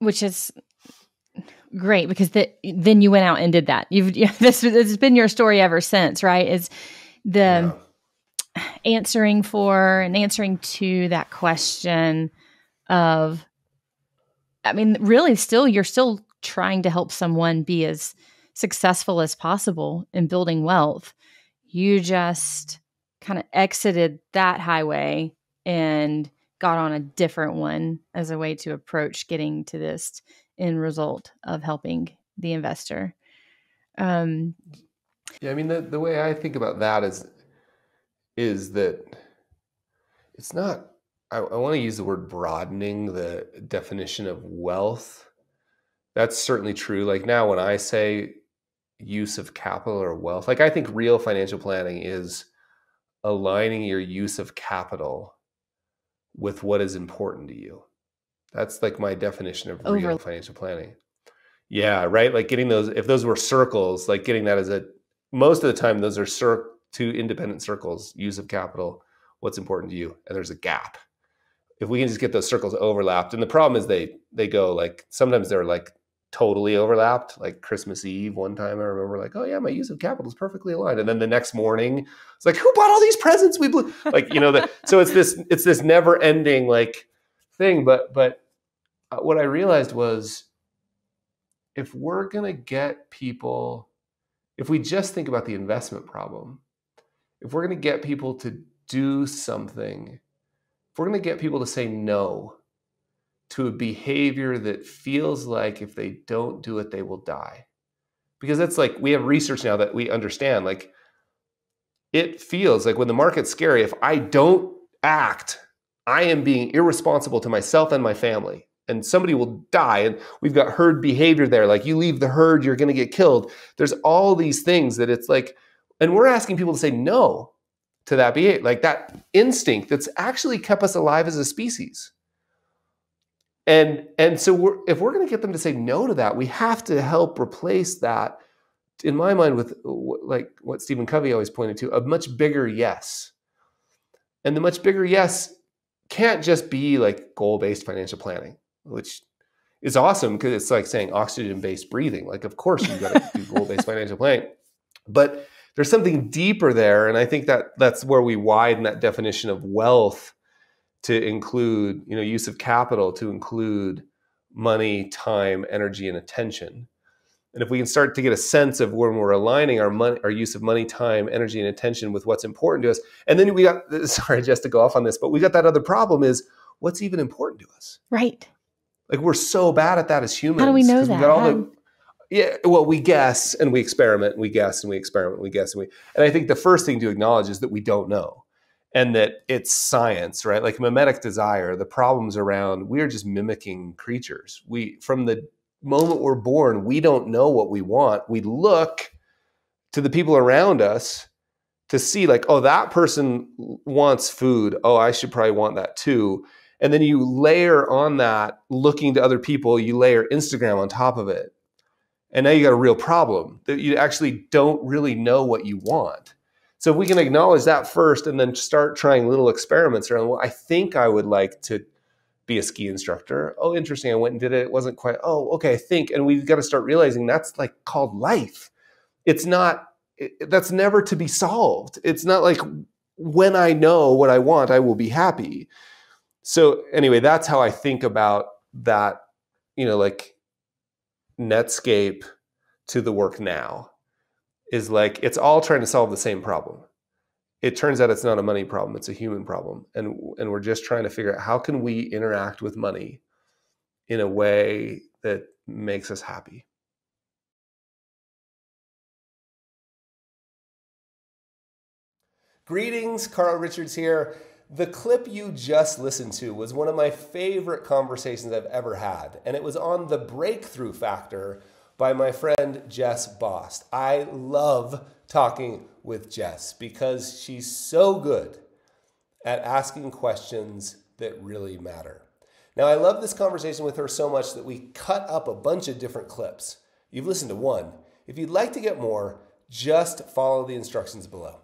which is great because then you went out and did that. This has been your story ever since, right? Is the answering to that question of, I mean, really you're still trying to help someone be as successful as possible in building wealth. You just kind of exited that highway and got on a different one as a way to approach getting to this end result of helping the investor. Yeah, I mean, the way I think about that is that it's not, I want to use the word broadening the definition of wealth. That's certainly true. Like now when I say use of capital or wealth, like I think real financial planning is aligning your use of capital with what is important to you. That's like my definition of real financial planning. Yeah, right. Like getting those, if those were circles, like getting that as most of the time, those are two independent circles, use of capital, what's important to you, and there's a gap. If we can just get those circles overlapped, and the problem is they go like, sometimes they're like totally overlapped, like Christmas Eve one time I remember like, oh yeah, my use of capital is perfectly aligned. And then the next morning, it's like, who bought all these presents we blew? Like, so it's this never ending like thing. But what I realized was, if we're going to get people, if we just think about the investment problem, if we're going to get people to do something, if we're going to get people to say no to a behavior that feels like if they don't do it, they will die. Because that's like, we have research now that we understand, like it feels like when the market's scary, if I don't act, I am being irresponsible to myself and my family. And somebody will die. And we've got herd behavior there. Like you leave the herd, you're going to get killed. There's all these things that it's like, and we're asking people to say no to that behavior, like that instinct that's actually kept us alive as a species. And so if we're going to get them to say no to that, we have to help replace that, in my mind, with like what Stephen Covey always pointed to, a much bigger yes. And the much bigger yes can't just be like goal-based financial planning, which is awesome because it's like saying oxygen-based breathing. Like, of course, you've got to do goal-based financial planning. But there's something deeper there. And I think that's where we widen that definition of wealth to include, use of capital, to include money, time, energy, and attention. And if we can start to get a sense of when we're aligning our use of money, time, energy, and attention with what's important to us. And then we got, sorry, just to go off on this, but we got that other problem is what's even important to us. Right. Like we're so bad at that as humans. How do we know that? We got well, we guess and we experiment, and we guess and we experiment, and we guess and and I think the first thing to acknowledge is that we don't know. And that it's science, right? Like mimetic desire, the problems around, we are just mimicking creatures. From the moment we're born, we don't know what we want. We look to the people around us to see like, oh, that person wants food. Oh, I should probably want that too. And then you layer on that, looking to other people, you layer Instagram on top of it. And now you got a real problem that you actually don't really know what you want. So if we can acknowledge that first and then start trying little experiments around, well, I think I would like to be a ski instructor. Oh, interesting. I went and did it. It wasn't quite, oh, okay, I think. And we've got to start realizing that's like called life. It's not, that's never to be solved. It's not like when I know what I want, I will be happy. So anyway, that's how I think about that, like Netscape to the work now. Is like, it's all trying to solve the same problem. It turns out it's not a money problem, it's a human problem. And we're just trying to figure out how can we interact with money in a way that makes us happy. Greetings, Carl Richards here. The clip you just listened to was one of my favorite conversations I've ever had, and it was on the breakthrough factor by my friend Jess Bost. I love talking with Jess because she's so good at asking questions that really matter. Now, I love this conversation with her so much that we cut up a bunch of different clips. You've listened to one. If you'd like to get more, just follow the instructions below.